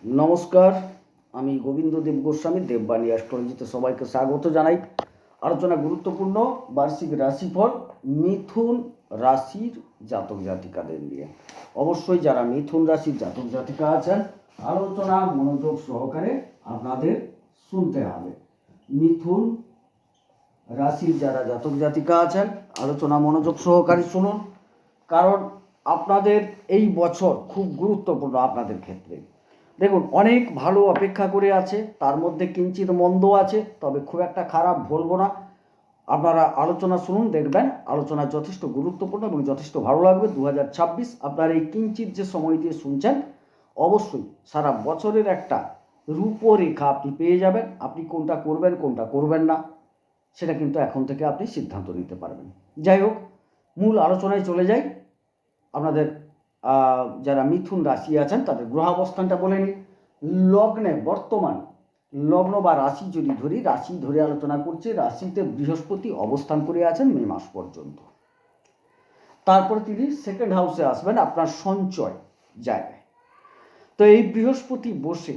নমস্কার, আমি গোবিন্দদেব গোস্বামী দেববাণী অ্যাস্ট্রোলজিতে সবাইকে স্বাগত জানাই। আলোচনা গুরুত্বপূর্ণ বার্ষিক রাশিফল মিথুন রাশির জাতক জাতিকাদের নিয়ে। অবশ্যই যারা মিথুন রাশির জাতক জাতিকা আছেন আলোচনা মনোযোগ সহকারে আপনাদের শুনতে হবে। মিথুন রাশির যারা জাতক জাতিকা আছেন আলোচনা মনোযোগ সহকারে শুনুন, কারণ আপনাদের এই বছর খুব গুরুত্বপূর্ণ আপনাদের ক্ষেত্রে। দেখুন, অনেক ভালো অপেক্ষা করে আছে, তার মধ্যে কিঞ্চিত মন্দ আছে, তবে খুব একটা খারাপ বলবো না। আপনারা আলোচনা শুনুন, দেখবেন আলোচনা যথেষ্ট গুরুত্বপূর্ণ এবং যথেষ্ট ভালো লাগবে। 2026 আপনার এই কিঞ্চিত যে সময় দিয়ে শুনছেন, অবশ্যই সারা বছরের একটা রূপরেখা আপনি পেয়ে যাবেন। আপনি কোনটা করবেন কোনটা করবেন না সেটা কিন্তু এখন থেকে আপনি সিদ্ধান্ত নিতে পারবেন। যাই হোক, মূল আলোচনায় চলে যাই। আপনাদের যারা মিথুন রাশি আছেন তাদের গ্রহাবস্থানটা বলে নিই। লগ্নে বর্তমান লগ্ন বা রাশি যদি ধরি, রাশি ধরে আলোচনা করছি, রাশিতে বৃহস্পতি অবস্থান করে আছেন মে মাস পর্যন্ত। তারপরে তিনি সেকেন্ড হাউসে আসবেন আপনার সঞ্চয় জায়গায়। তো এই বৃহস্পতি বসে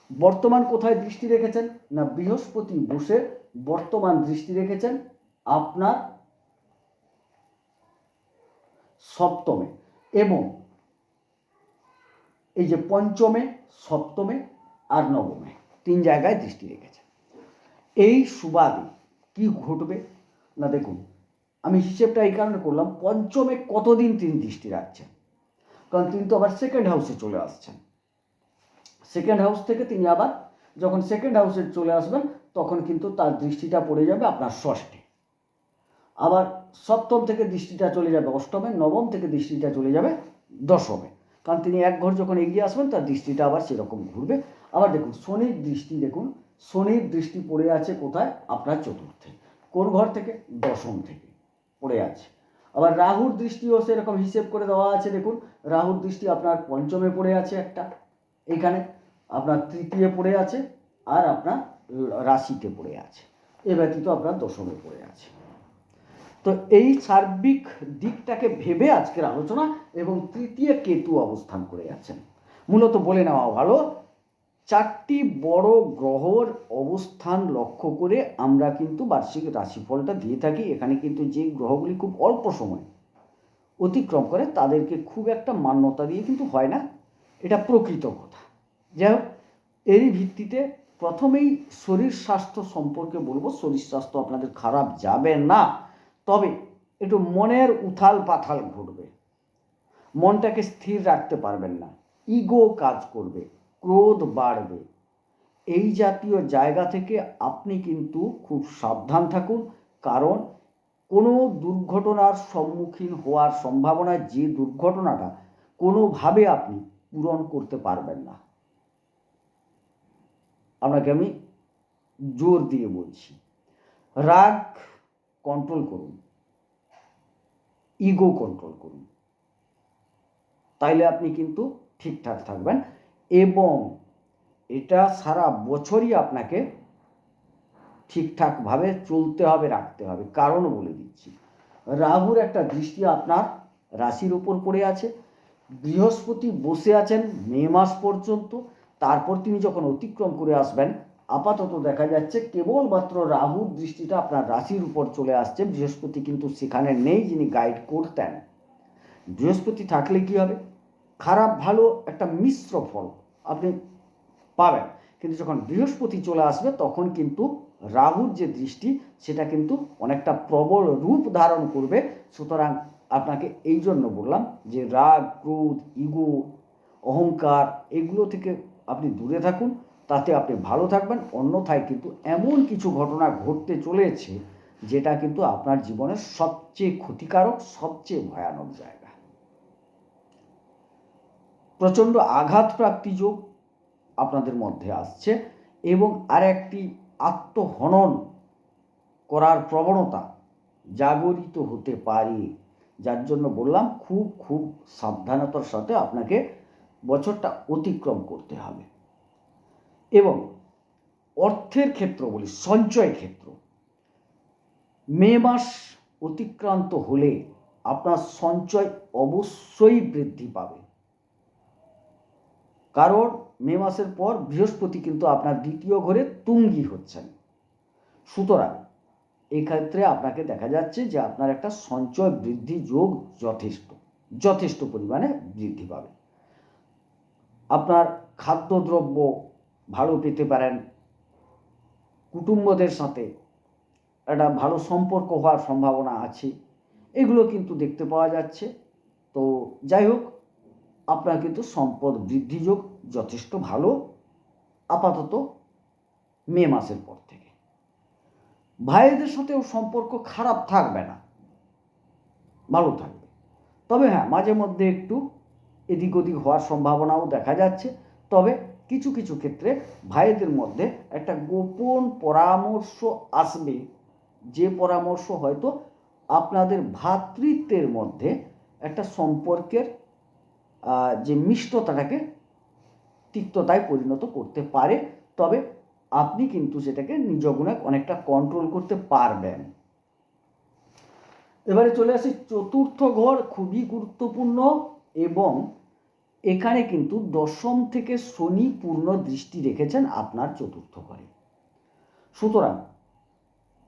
বর্তমান কোথায় দৃষ্টি রেখেছেন না, বৃহস্পতি বসে বর্তমান দৃষ্টি রেখেছেন আপনার সপ্তমে এবং এই যে পঞ্চমে, সপ্তমে আর নবমে, তিন জায়গায় দৃষ্টি রেখেছে। এই সুবাদে কি ঘটবে না, দেখুন আমি হিসেবটা এই কারণে করলাম, পঞ্চমে কতদিন তিনি দৃষ্টি রাখছেন, কারণ তিনি তো আবার সেকেন্ড হাউসে চলে আসছেন। সেকেন্ড হাউস থেকে তিনি আবার যখন সেকেন্ড হাউসে চলে আসবেন তখন কিন্তু তার দৃষ্টিটা পড়ে যাবে আপনার ষষ্ঠে। আবার সপ্তম থেকে দৃষ্টিটা চলে যাবে অষ্টমে, নবম থেকে দৃষ্টিটা চলে যাবে দশমে, কারণ তিনি এক ঘর যখন এগিয়ে আসবেন তার দৃষ্টিটা আবার সেরকম ঘুরবে। আবার দেখুন শনির দৃষ্টি, দেখুন শনির দৃষ্টি পড়ে আছে কোথায়, আপনার চতুর্থে। কোন ঘর থেকে, দশম থেকে পড়ে আছে। আবার রাহুর দৃষ্টিও সেরকম হিসেব করে দেওয়া আছে, দেখুন রাহুর দৃষ্টি আপনার পঞ্চমে পড়ে আছে একটা, এইখানে আপনার তৃতীয় পড়ে আছে, আর আপনার রাশিতে পড়ে আছে, এ ব্যতীত আপনার দশমে পড়ে আছে। তো এই সার্বিক দিকটাকে ভেবে আজকের আলোচনা, এবং তৃতীয় কেতু অবস্থান করে আছেন। মূলত বলে নেওয়া ভালো, চারটি বড় গ্রহর অবস্থান লক্ষ্য করে আমরা কিন্তু বার্ষিক রাশিফলটা দিয়ে থাকি। এখানে কিন্তু যে গ্রহগুলি খুব অল্প সময় অতিক্রম করে তাদেরকে খুব একটা মান্যতা দিয়ে কিন্তু হয় না, এটা প্রকৃত কথা। যাই হোক, এরই ভিত্তিতে প্রথমেই শরীর স্বাস্থ্য সম্পর্কে বলবো। শরীর স্বাস্থ্য আপনাদের খারাপ যাবে না, তবে একটু মনের উথাল পাথাল ঘটবে, মনটাকে স্থির রাখতে পারবেন না, ইগো কাজ করবে, ক্রোধ বাড়বে। এই জাতীয় জায়গা থেকে আপনি কিন্তু খুব সাবধান থাকুন, কারণ কোনো দুর্ঘটনার সম্মুখীন হওয়ার সম্ভাবনা, যে দুর্ঘটনাটা কোনোভাবে আপনি পূরণ করতে পারবেন না। আপনাকে আমি জোর দিয়ে বলছি, রাগ কন্ট্রোল করুন, ইগো কন্ট্রোল করুন, তাইলে আপনি কিন্তু ঠিকঠাক থাকবেন। এবং এটা সারা বছরই আপনাকে ঠিকঠাকভাবে চলতে হবে, রাখতে হবে। কারণ বলে দিচ্ছি, রাহুর একটা দৃষ্টি আপনার রাশির উপর পড়ে আছে, বৃহস্পতি বসে আছেন মে মাস পর্যন্ত, তারপর তিনি যখন অতিক্রম করে আসবেন, আপাতত দেখা যাচ্ছে কেবলমাত্র রাহুর দৃষ্টিটা আপনার রাশির উপর চলে আসছে। বৃহস্পতি কিন্তু সেখানে নেই যিনি গাইড করতেন। বৃহস্পতি থাকলে কি হবে, খারাপ ভালো একটা মিশ্র ফল আপনি পাবেন, কিন্তু যখন বৃহস্পতি চলে আসবে তখন কিন্তু রাহুর যে দৃষ্টি সেটা কিন্তু অনেকটা প্রবল রূপ ধারণ করবে। সুতরাং আপনাকে এই জন্য বললাম যে রাগ, ক্রোধ, ইগো, অহংকার এগুলো থেকে আপনি দূরে থাকুন, তাতে আপনি ভালো থাকবেন। অন্যথায় কিন্তু এমন কিছু ঘটনা ঘটতে চলেছে যেটা কিন্তু আপনার জীবনের সবচেয়ে ক্ষতিকারক, সবচেয়ে ভয়ানক জায়গা। প্রচণ্ড আঘাতপ্রাপ্তি যোগ আপনাদের মধ্যে আসছে, এবং আর একটি আত্মহনন করার প্রবণতা জাগরিত হতে পারে, যার জন্য বললাম খুব খুব সাবধানতার সাথে আপনাকে বছরটা অতিক্রম করতে হবে। এবং অর্থের ক্ষেত্র বলি, সঞ্চয় ক্ষেত্র, মে মাস অতিক্রান্ত হলে আপনার সঞ্চয় অবশ্যই বৃদ্ধি পাবে। কারণ মে মাসের পর বৃহস্পতি কিন্তু আপনার দ্বিতীয় ঘরে তুঙ্গি হচ্ছেন। সুতরাং এই ক্ষেত্রে আপনাকে দেখা যাচ্ছে যে আপনার একটা সঞ্চয় বৃদ্ধি যোগ যথেষ্ট পরিমাণে বৃদ্ধি পাবে। আপনার খাদ্যদ্রব্য ভালো পেতে পারেন, কুটুম্বদের সাথে একটা ভালো সম্পর্ক হওয়ার সম্ভাবনা আছে, এগুলো কিন্তু দেখতে পাওয়া যাচ্ছে। তো যাই হোক, আপনার কিন্তু সম্পদ বৃদ্ধি যোগ যথেষ্ট ভালো আপাতত মে মাসের পর থেকে। ভাইদের সাথেও সম্পর্ক খারাপ থাকবে না, ভালো থাকবে। তবে হ্যাঁ, মাঝে মধ্যে একটু এদিক ওদিক হওয়ার সম্ভাবনাও দেখা যাচ্ছে। তবে কিছু কিছু ক্ষেত্রে ভাইদের মধ্যে একটা গোপন পরামর্শ আসবে, যে পরামর্শ হয়তো আপনাদের ভ্রাতৃত্বের মধ্যে একটা সম্পর্কের যে মিষ্টতাটাকে তিক্ততায় পরিণত করতে পারে। তবে আপনি কিন্তু সেটাকে নিজ গুণে অনেকটা কন্ট্রোল করতে পারবেন। এবারে চলে আসি চতুর্থ ঘর, খুবই গুরুত্বপূর্ণ, এবং এখানে কিন্তু দশম থেকে শনি পূর্ণ দৃষ্টি রেখেছেন আপনার চতুর্থ ঘরে। সুতরাং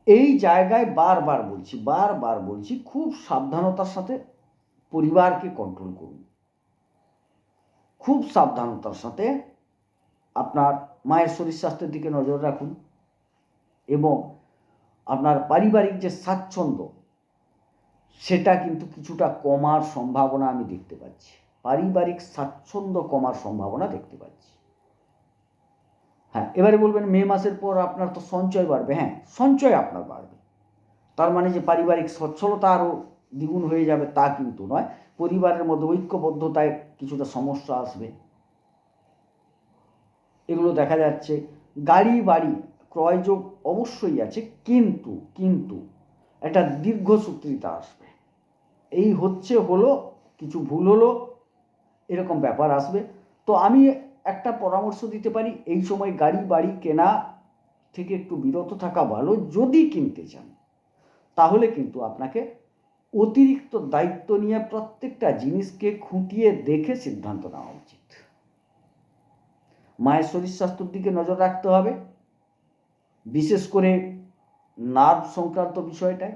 এই জায়গায় বারবার বলছি খুব সাবধানতার সাথে পরিবারকে কন্ট্রোল করুন, খুব সাবধানতার সাথে আপনার মায়ের শরীর স্বাস্থ্যের দিকে নজর রাখুন, এবং আপনার পারিবারিক যে স্বাচ্ছন্দ্য সেটা কিন্তু কিছুটা কমার সম্ভাবনা আমি দেখতে পাচ্ছি। পারিবারিক স্বাচ্ছন্দ্য কমার সম্ভাবনা দেখতে পাচ্ছি। হ্যাঁ, এবারে বলবেন মে মাসের পর আপনার তো সঞ্চয় বাড়বে। হ্যাঁ, সঞ্চয় আপনার বাড়বে, তার মানে যে পারিবারিক সচ্ছলতা আরও দ্বিগুণ হয়ে যাবে তা কিন্তু নয়। পরিবারের মধ্যে ঐক্যবদ্ধতায় কিছুটা সমস্যা আসবে, এগুলো দেখা যাচ্ছে। গাড়ি বাড়ি ক্রয়যোগ অবশ্যই আছে, কিন্তু একটা দীর্ঘসূত্রিতা আসবে। এই হলো কিছু ভুল হলো, এরকম ব্যাপার আসবে। তো আমি একটা পরামর্শ দিতে পারি, এই সময় গাড়ি বাড়ি কেনা থেকে একটু বিরত থাকা ভালো। যদি কিনতে চান তাহলে কিন্তু আপনাকে অতিরিক্ত দায়িত্ব নিয়ে প্রত্যেকটা জিনিসকে খুঁটিয়ে দেখে সিদ্ধান্ত নেওয়া উচিত। মায়ের শরীর স্বাস্থ্যের দিকে নজর রাখতে হবে, বিশেষ করে নার্ভ সংক্রান্ত বিষয়টায়,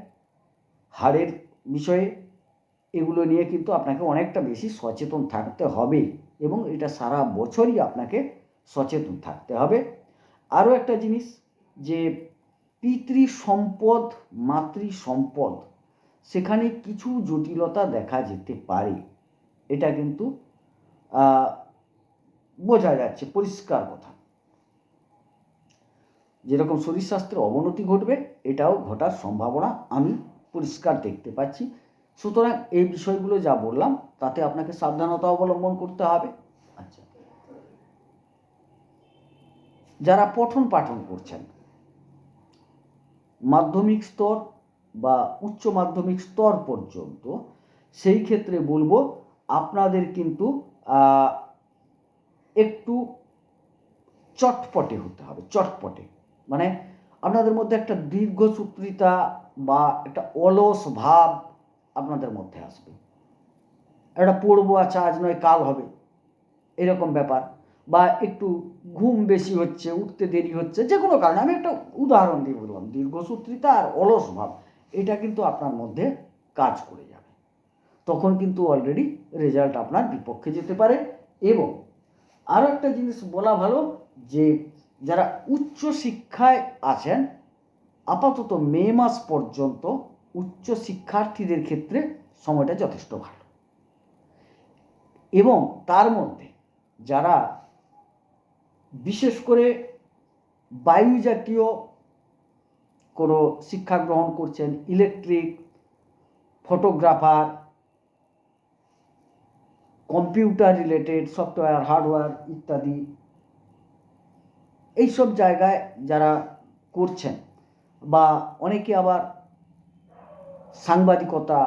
হাড়ের বিষয়ে, এগুলো নিয়ে কিন্তু আপনাকে অনেকটা বেশি সচেতন থাকতে হবে, এবং এটা সারা বছরই আপনাকে সচেতন থাকতে হবে। আরও একটা জিনিস, যে পিতৃ সম্পদ মাতৃ সম্পদ সেখানে কিছু জটিলতা দেখা যেতে পারে, এটা কিন্তু বোঝা যাচ্ছে, পরিষ্কার কথা। যেরকম শরীর স্বাস্থ্যের অবনতি ঘটবে, এটাও ঘটার সম্ভাবনা আমি পরিষ্কার দেখতে পাচ্ছি। সুতরাং এই বিষয়গুলো যা বললাম তাতে আপনাকে সাবধানতা অবলম্বন করতে হবে। আচ্ছা, যারা পঠন পাঠন করছেন মাধ্যমিক স্তর বা উচ্চ মাধ্যমিক স্তর পর্যন্ত, সেই ক্ষেত্রে বলবো আপনাদের কিন্তু একটু চটপটে হতে হবে। চটপটে মানে আপনাদের মধ্যে একটা দীর্ঘসূত্রিতা বা একটা অলস ভাব আপনাদের মধ্যে আসবে। একটা পড়বো, আচ্ছা আজ নয় কাল হবে, এরকম ব্যাপার। বা একটু ঘুম বেশি হচ্ছে, উঠতে দেরি হচ্ছে, যে কোনো কারণে। আমি একটা উদাহরণ দিয়ে বললাম, দীর্ঘসূত্রিতা আর অলস ভাব, এটা কিন্তু আপনার মধ্যে কাজ করে যাবে। তখন কিন্তু অলরেডি রেজাল্ট আপনার বিপক্ষে যেতে পারে। এবং আরও একটা জিনিস বলা ভালো, যে যারা উচ্চ শিক্ষায় আছেন, আপাতত মে মাস পর্যন্ত উচ্চ শিক্ষার্থীদের ক্ষেত্রে সময়টা যথেষ্ট ভালো। এবং তার মধ্যে যারা বিশেষ করে বায়ু জাতীয় কোনো শিক্ষা গ্রহণ করছেন, electric, photographer, computer related, software, hardware ইত্যাদি, এইসব জায়গায় যারা করছেন, বা অনেকে আবার সাংবাদিকতা,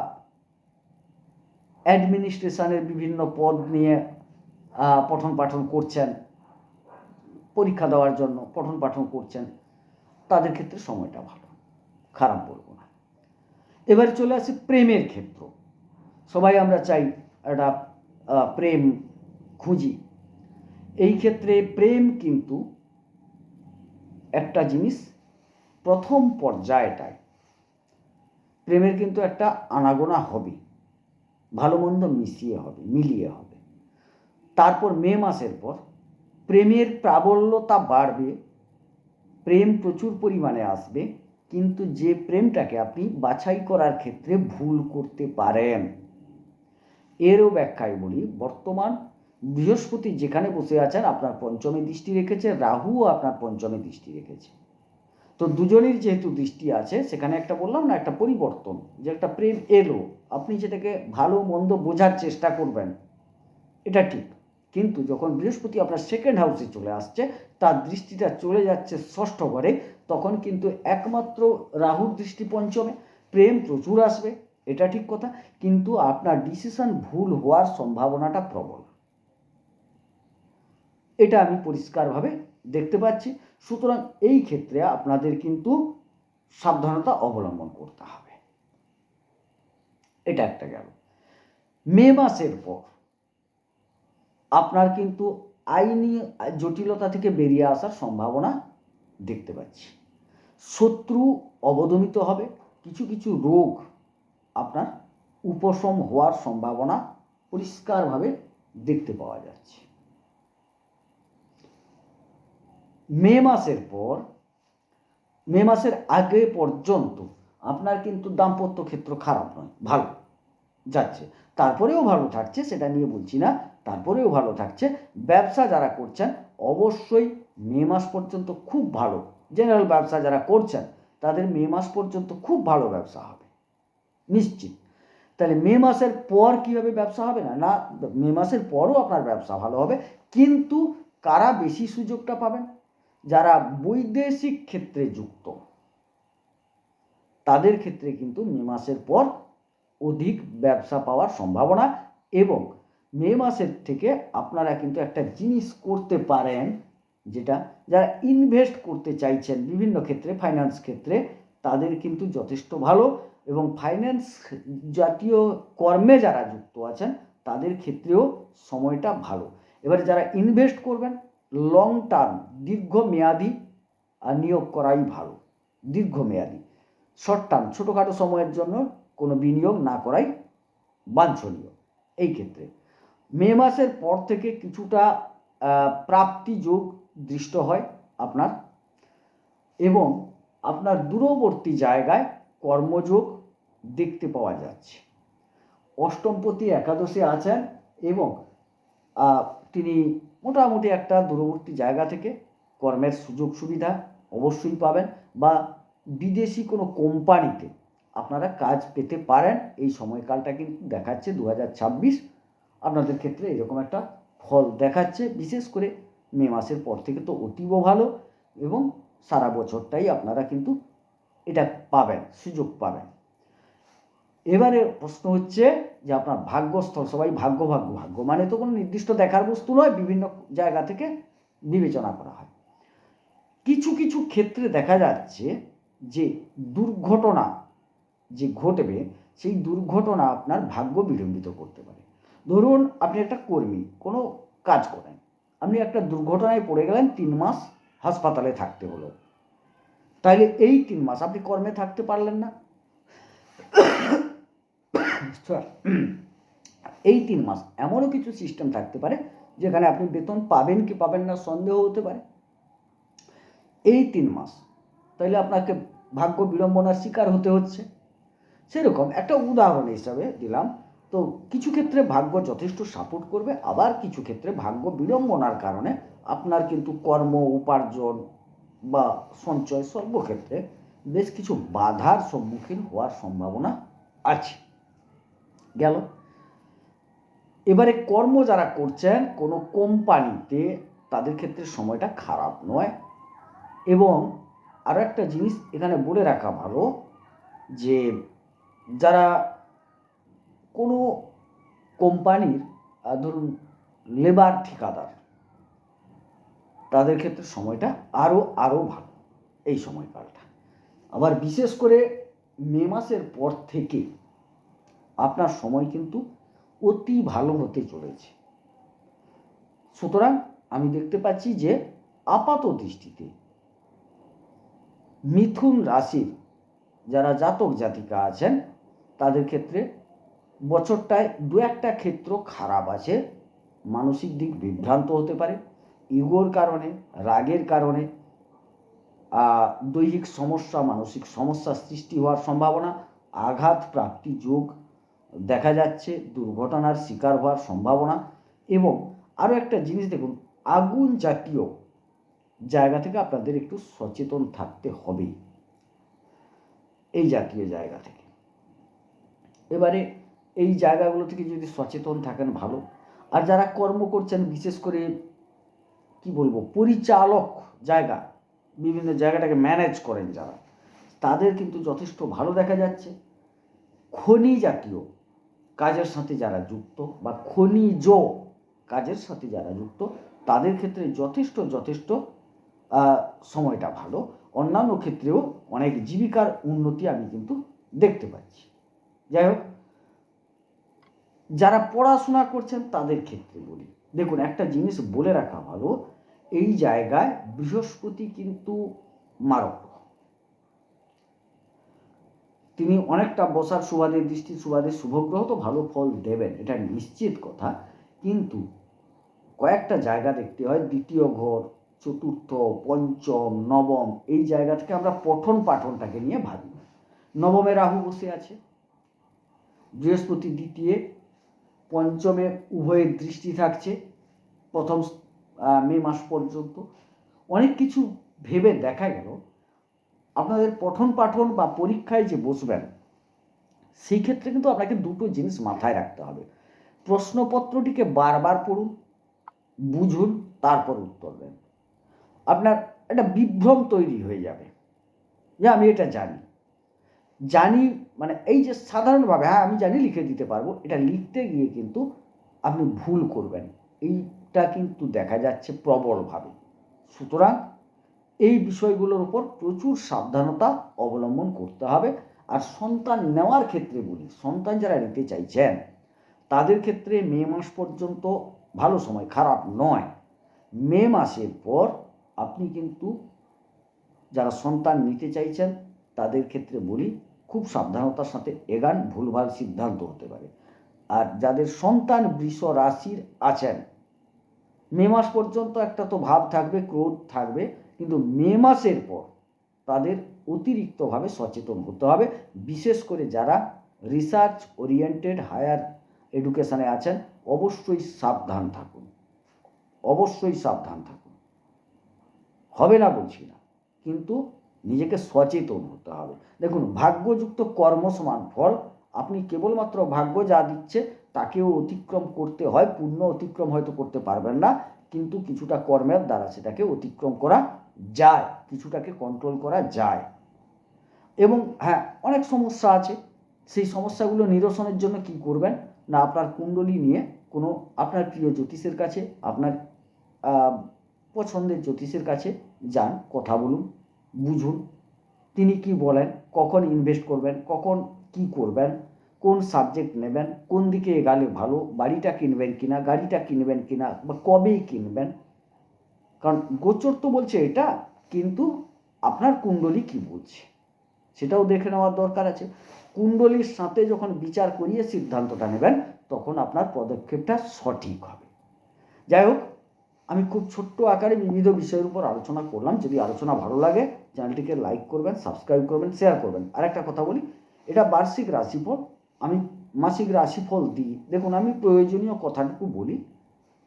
অ্যাডমিনিস্ট্রেশনের বিভিন্ন পদ নিয়ে পঠন পাঠন করছেন, পরীক্ষা দেওয়ার জন্য পঠন পাঠন করছেন, তাদের ক্ষেত্রে সময়টা ভালো, খারাপ বলবো না। এবারে চলে আসি প্রেমের ক্ষেত্র। সবাই আমরা চাই একটা প্রেম খুঁজি। এই ক্ষেত্রে প্রেম কিন্তু একটা জিনিস, প্রথম পর্যায়টায় প্রেমের কিন্তু একটা আনাগোনা হবে, ভালো মন্দ মিলিয়ে হবে। তারপর মে মাসের পর প্রেমের প্রাবল্যতা বাড়বে, প্রেম প্রচুর পরিমাণে আসবে, কিন্তু যে প্রেমটাকে আপনি বাছাই করার ক্ষেত্রে ভুল করতে পারেন। এরও ব্যাখ্যায় বলি, বর্তমান বৃহস্পতি যেখানে বসে আছেন আপনার পঞ্চমে দৃষ্টি রেখেছে, রাহুও আপনার পঞ্চমে দৃষ্টি রেখেছে। তো দুজনের যেহেতু দৃষ্টি আছে, সেখানে একটা বললাম না, একটা পরিবর্তন, যে একটা প্রেম এলো, আপনি যেটাকে ভালো মন্দ বোঝার চেষ্টা করবেন, এটা ঠিক। কিন্তু যখন বৃহস্পতি আপনার সেকেন্ড হাউসে চলে আসছে, তার দৃষ্টিটা চলে যাচ্ছে ষষ্ঠ ঘরে, তখন কিন্তু একমাত্র রাহুর দৃষ্টি পঞ্চমে, প্রেম প্রচুর আসবে, এটা ঠিক কথা, কিন্তু আপনার ডিসিশন ভুল হওয়ার সম্ভাবনাটা প্রবল, এটা আমি পরিষ্কারভাবে দেখতে পাচ্ছি। সুতরাং এই ক্ষেত্রে আপনাদের কিন্তু সাবধানতা অবলম্বন করতে হবে। এটা একটা গেল। মে মাসের পর আপনার কিন্তু আইনি জটিলতা থেকে বেরিয়ে আসার সম্ভাবনা দেখতে পাচ্ছি। শত্রু অবদমিত হবে, কিছু কিছু রোগ আপনার উপশম হওয়ার সম্ভাবনা পরিষ্কারভাবে দেখতে পাওয়া যাচ্ছে। মে মাসের পর, মে মাসের আগে পর্যন্ত আপনার কিন্তু দাম্পত্য ক্ষেত্র খারাপ নয়, ভালো যাচ্ছে, তারপরেও ভালো থাকছে, সেটা নিয়ে বলছি না, তারপরেও ভালো থাকছে। ব্যবসা যারা করছেন অবশ্যই মে মাস পর্যন্ত খুব ভালো, জেনারেল ব্যবসা যারা করছেন তাদের মে মাস পর্যন্ত খুব ভালো ব্যবসা হবে নিশ্চিত। তাহলে মে মাসের পর কীভাবে ব্যবসা হবে না, না মে মাসের পরও আপনার ব্যবসা ভালো হবে, কিন্তু কারা বেশি সুযোগটা পাবেন, যারা বৈদেশিক ক্ষেত্রে যুক্ত, তাদের ক্ষেত্রে কিন্তু মে মাসের পর অধিক ব্যবসা পাওয়ার সম্ভাবনা। এবং মে মাসের থেকে আপনারা কিন্তু একটা জিনিস করতে পারেন, যেটা যারা ইনভেস্ট করতে চাইছেন বিভিন্ন ক্ষেত্রে, ফাইন্যান্স ক্ষেত্রে, তাদের কিন্তু যথেষ্ট ভালো, এবং ফাইন্যান্স জাতীয় কর্মে যারা যুক্ত আছেন তাদের ক্ষেত্রেও সময়টা ভালো। এবারে যারা ইনভেস্ট করবেন লং টার্ম, দীর্ঘমেয়াদী নিয়োগ করাই ভালো, দীর্ঘমেয়াদী। শর্ট টার্ম ছোটোখাটো সময়ের জন্য কোনো বিনিয়োগ না করাই বাঞ্ছনীয়। এই ক্ষেত্রে মে মাসের পর থেকে কিছুটা প্রাপ্তি যোগ দৃষ্ট হয় আপনার, এবং আপনার দূরবর্তী জায়গায় কর্মযোগ দেখতে পাওয়া যাচ্ছে। অষ্টমপতি একাদশে আছেন এবং তিনি মোটামুটি একটা দূরবর্তী জায়গা থেকে কর্মের সুযোগ সুবিধা অবশ্যই পাবেন, বা বিদেশি কোনো কোম্পানিতে আপনারা কাজ পেতে পারেন। এই সময়কালটা কিন্তু দেখাচ্ছে 2026 আপনাদের ক্ষেত্রে এরকম একটা ফল দেখাচ্ছে। বিশেষ করে মে মাসের পর থেকে তো অতীব ভালো, এবং সারা বছরটাই আপনারা কিন্তু এটা পাবেন, সুযোগ পাবেন। এবারে প্রশ্ন হচ্ছে যে আপনার ভাগ্যস্থল, সবাই ভাগ্য ভাগ্য ভাগ্য মানে তো কোনো নির্দিষ্ট দেখার বস্তু নয়, বিভিন্ন জায়গা থেকে বিবেচনা করা হয়। কিছু কিছু ক্ষেত্রে দেখা যাচ্ছে যে দুর্ঘটনা যে ঘটবে, সেই দুর্ঘটনা আপনার ভাগ্য বিলম্বিত করতে পারে। ধরুন আপনি একটা কর্মী, কোনো কাজ করেন, আপনি একটা দুর্ঘটনায় পড়ে গেলেন, 3 মাস হাসপাতালে থাকতে হলো, তাইলে এই 3 মাস আপনি কর্মে থাকতে পারলেন না। এই 3 মাস এমনও কিছু সিস্টেম থাকতে পারে যেখানে আপনি বেতন পাবেন কি পাবেন না সন্দেহ হতে পারে। এই 3 মাস তাইলে আপনাকে ভাগ্য বিড়ম্বনার শিকার হতে হচ্ছে। সেরকম একটা উদাহরণ হিসাবে দিলাম। তো কিছু ক্ষেত্রে ভাগ্য যথেষ্ট সাপোর্ট করবে, আবার কিছু ক্ষেত্রে ভাগ্য বিড়ম্বনার কারণে আপনার কিন্তু কর্ম, উপার্জন বা সঞ্চয় সর্বক্ষেত্রে বেশ কিছু বাধার সম্মুখীন হওয়ার সম্ভাবনা আছে। গেল। এবারে কর্ম যারা করছেন কোনো কোম্পানিতে, তাদের ক্ষেত্রে সময়টা খারাপ নয়। এবং আরও একটা জিনিস এখানে বলে রাখা ভালো, যে যারা কোনো কোম্পানির ধরুন লেবার ঠিকাদার, তাদের ক্ষেত্রে সময়টা আরও ভালো এই সময়কালটা। আবার বিশেষ করে মে মাসের পর থেকে আপনার সময় কিন্তু অতি ভালো হতে চলেছে। সুতরাং আমি দেখতে পাচ্ছি যে আপাত দৃষ্টিতে মিথুন রাশির যারা জাতক জাতিকা আছেন তাদের ক্ষেত্রে বছরটায় দু একটা ক্ষেত্র খারাপ আছে, মানসিক দিক বিভ্রান্ত হতে পারে, ইগোর কারণে, রাগের কারণে দৈহিক সমস্যা, মানসিক সমস্যা সৃষ্টি হওয়ার সম্ভাবনা, আঘাত প্রাপ্তি যোগ দেখা যাচ্ছে, দুর্ঘটনার শিকার হওয়ার সম্ভাবনা। এবং আরও একটা জিনিস দেখুন, আগুন জাতীয় জায়গা থেকে আপনাদের একটু সচেতন থাকতে হবে, এই জাতীয় জায়গা থেকে। এবারে এই জায়গাগুলো থেকে যদি সচেতন থাকেন ভালো। আর যারা কর্ম করছেন, বিশেষ করে কি বলবো, পরিচালক জায়গা, বিভিন্ন জায়গাটাকে ম্যানেজ করেন যারা, তাদের কিন্তু যথেষ্ট ভালো দেখা যাচ্ছে। খনি জাতীয় কাজের সাথে যারা যুক্ত বা খনিজ কাজের সাথে যারা যুক্ত তাদের ক্ষেত্রে যথেষ্ট সময়টা ভালো। অন্যান্য ক্ষেত্রেও অনেক জীবিকার উন্নতি আমি কিন্তু দেখতে পাচ্ছি। যাই হোক, যারা পড়াশোনা করছেন তাদের ক্ষেত্রে বলি, দেখুন একটা জিনিস বলে রাখা ভালো, এই জায়গায় বৃহস্পতি কিন্তু মারক, তিনি অনেকটা বসার সুবাদে, দৃষ্টির সুবাদে শুভগ্রহ, তো ভালো ফল দেবেন, এটা নিশ্চিত কথা। কিন্তু কয়েকটা জায়গা দেখতে হয়, দ্বিতীয় ঘর, চতুর্থ, পঞ্চম, নবম, এই জায়গা থেকে আমরা পঠন পাঠনটাকে নিয়ে ভাবি। নবমে রাহু বসে আছে, বৃহস্পতি দ্বিতীয়, পঞ্চমে উভয়ের দৃষ্টি থাকছে প্রথম মে মাস পর্যন্ত। অনেক কিছু ভেবে দেখা গেল আপনাদের পঠন পাঠন বা পরীক্ষায় যে বসবেন সেই ক্ষেত্রে কিন্তু আপনাকে দুটো জিনিস মাথায় রাখতে হবে। প্রশ্নপত্রটিকে বারবার পড়ুন, বুঝুন, তারপর উত্তর দেন। আপনার একটা বিভ্রম তৈরি হয়ে যাবে যে আমি এটা জানি মানে এই যে সাধারণভাবে হ্যাঁ আমি জানি লিখে দিতে পারবো, এটা লিখতে গিয়ে কিন্তু আপনি ভুল করবেন, এইটা কিন্তু দেখা যাচ্ছে প্রবলভাবে। সুতরাং এই বিষয়গুলোর উপর প্রচুর সাবধানতা অবলম্বন করতে হবে। আর সন্তান নেওয়ার ক্ষেত্রে বলি, সন্তান যারা নিতে চাইছেন তাদের ক্ষেত্রে মে মাস পর্যন্ত ভালো সময়, খারাপ নয়। মে মাসের পর আপনি কিন্তু যারা সন্তান নিতে চাইছেন তাদের ক্ষেত্রে বলি খুব সাবধানতার সাথে এগান, ভুলভাল সিদ্ধান্ত হতে পারে। আর যাদের সন্তান বৃষ রাশির আছেন, মে মাস পর্যন্ত একটা তো ভাব থাকবে, ক্রোধ থাকবে, কিন্তু মে মাসের পর তাদের অতিরিক্তভাবে সচেতন হতে হবে। বিশেষ করে যারা রিসার্চ ওরিয়েন্টেড হায়ার এডুকেশনে আছেন, অবশ্যই সাবধান থাকুন, অবশ্যই সাবধান থাকুন। হবে না বলছি না, কিন্তু নিজেকে সচেতন হতে হবে। দেখুন, ভাগ্যযুক্ত কর্ম সমান ফল, আপনি কেবলমাত্র ভাগ্য যা দিচ্ছে তাকেও অতিক্রম করতে হয়। পূর্ণ অতিক্রম হয়তো করতে পারবেন না, কিন্তু কিছুটা কর্মের দ্বারা সেটাকে অতিক্রম করা যায়, কিছুটাকে কন্ট্রোল করা যায়। এবং হ্যাঁ, অনেক সমস্যা আছে, সেই সমস্যাগুলো নিরসনের জন্য কি করবেন না, আপনার কুণ্ডলী নিয়ে কোনো আপনার প্রিয় জ্যোতিষের কাছে, আপনার পছন্দের জ্যোতিষের কাছে যান, কথা বলুন, বুঝুন তিনি কি বলেন, কখন ইনভেস্ট করবেন, কখন কি করবেন, কোন সাবজেক্ট নেবেন, কোন দিকে এগালে ভালো, বাড়িটা কিনবেন কিনা, গাড়িটা কিনবেন কিনা, বা কবেই কিনবেন। কারণ গোচর তো বলছে এটা, কিন্তু আপনার কুণ্ডলী কি বলছে সেটাও দেখে নেওয়ার দরকার আছে। কুণ্ডলীর সাথে যখন বিচার করিয়ে সিদ্ধান্তটা নেবেন তখন আপনার পদক্ষেপটা সঠিক হবে। যাই হোক, আমি খুব ছোট্ট আকারে বিবিধ বিষয়ের উপর আলোচনা করলাম। যদি আলোচনা ভালো লাগে চ্যানেলটিকে লাইক করবেন, সাবস্ক্রাইব করবেন, শেয়ার করবেন। আর একটা কথা বলি, এটা বার্ষিক রাশিফল, আমি মাসিক রাশিফল দিই। দেখুন, আমি প্রয়োজনীয় কথাটুকু বলি,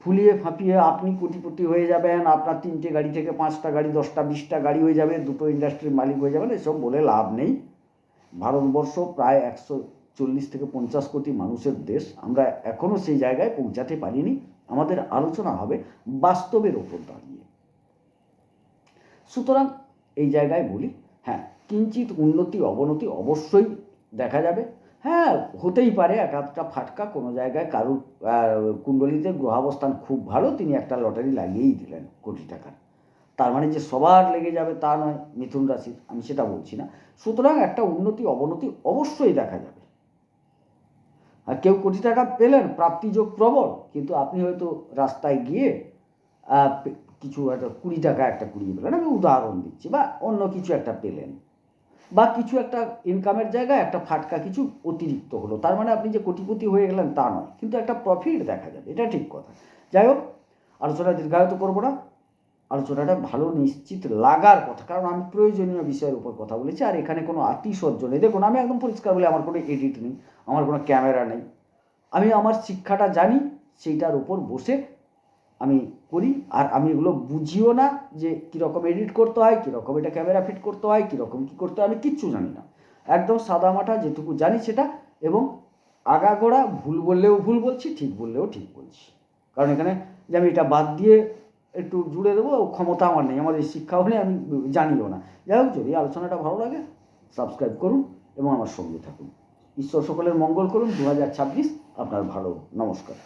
ফুলিয়ে ফাঁপিয়ে আপনি কোটিপতি হয়ে যাবেন, আপনার 3টে গাড়ি থেকে 5টা গাড়ি, 10টা 20টা গাড়ি হয়ে যাবে, 2টো ইন্ডাস্ট্রির মালিক হয়ে যাবেন, এসব বলে লাভ নেই। ভারতবর্ষ প্রায় 140 থেকে 50 কোটি মানুষের দেশ, আমরা এখনও সেই জায়গায় পৌঁছাতে পারিনি। আমাদের আলোচনা হবে বাস্তবের ওপর দাঁড়িয়ে। সুতরাং এই জায়গায় বলি, হ্যাঁ কিঞ্চিত উন্নতি অবনতি অবশ্যই দেখা যাবে। হ্যাঁ, হতেই পারে এক আধটা ফাটকা কোনো জায়গায়, কারুর কুণ্ডলিতে গ্রহাবস্থান খুব ভালো, তিনি একটা লটারি লাগিয়েই দিলেন কোটি টাকার, তার মানে যে সবার লেগে যাবে তা নয় মিথুন রাশির, আমি সেটা বলছি না। সুতরাং একটা উন্নতি অবনতি অবশ্যই দেখা যাবে। আর কেউ কোটি টাকা পেলেন, প্রাপ্তিযোগ প্রবল, কিন্তু আপনি হয়তো রাস্তায় গিয়ে কিছু একটা 20 টাকা একটা কুড়িয়ে পেলেন, আমি উদাহরণ দিচ্ছি, বা অন্য কিছু একটা পেলেন, বা কিছু একটা ইনকামের জায়গায় একটা ফাটকা কিছু অতিরিক্ত হলো, তার মানে আপনি যে কোটিপতি হয়ে গেলেন তা নয়, কিন্তু একটা প্রফিট দেখা যাবে, এটা ঠিক কথা। যাই হোক, আলোচনা দীর্ঘায়িত করবো না, আলোচনাটা ভালো নিশ্চিত লাগার কথা, কারণ আমি প্রয়োজনীয় বিষয়ের উপর কথা বলেছি, আর এখানে কোনো আতিশয্য নেই। দেখুন, আমি একদম পরিষ্কার বলে, আমার কোনো এডিট নেই, আমার কোনো ক্যামেরা নেই, আমি আমার শিক্ষাটা জানি, সেইটার উপর বসে আমি করি। আর আমি এগুলো বুঝিও না যে কীরকম এডিট করতে হয়, কীরকম এটা ক্যামেরা ফিট করতে হয়, কীরকম কী করতে হয়, আমি কিচ্ছু জানি না। একদম সাদামাটা যেটুকু জানি সেটা, এবং আগাগোড়া ভুল বললেও ভুল বলছি, ঠিক বললেও ঠিক বলছি, কারণ এখানে যে আমি এটা বাদ দিয়ে একটু জুড়ে দেবো ক্ষমতা আমার নেই, আমার এই শিক্ষাও নেই, আমি জানিও না। যাই হোক, যদি আলোচনাটা ভালো লাগে সাবস্ক্রাইব করুন এবং আমার সঙ্গে থাকুন। ঈশ্বর সকলের মঙ্গল করুন। 2026 আপনার ভালো। নমস্কার।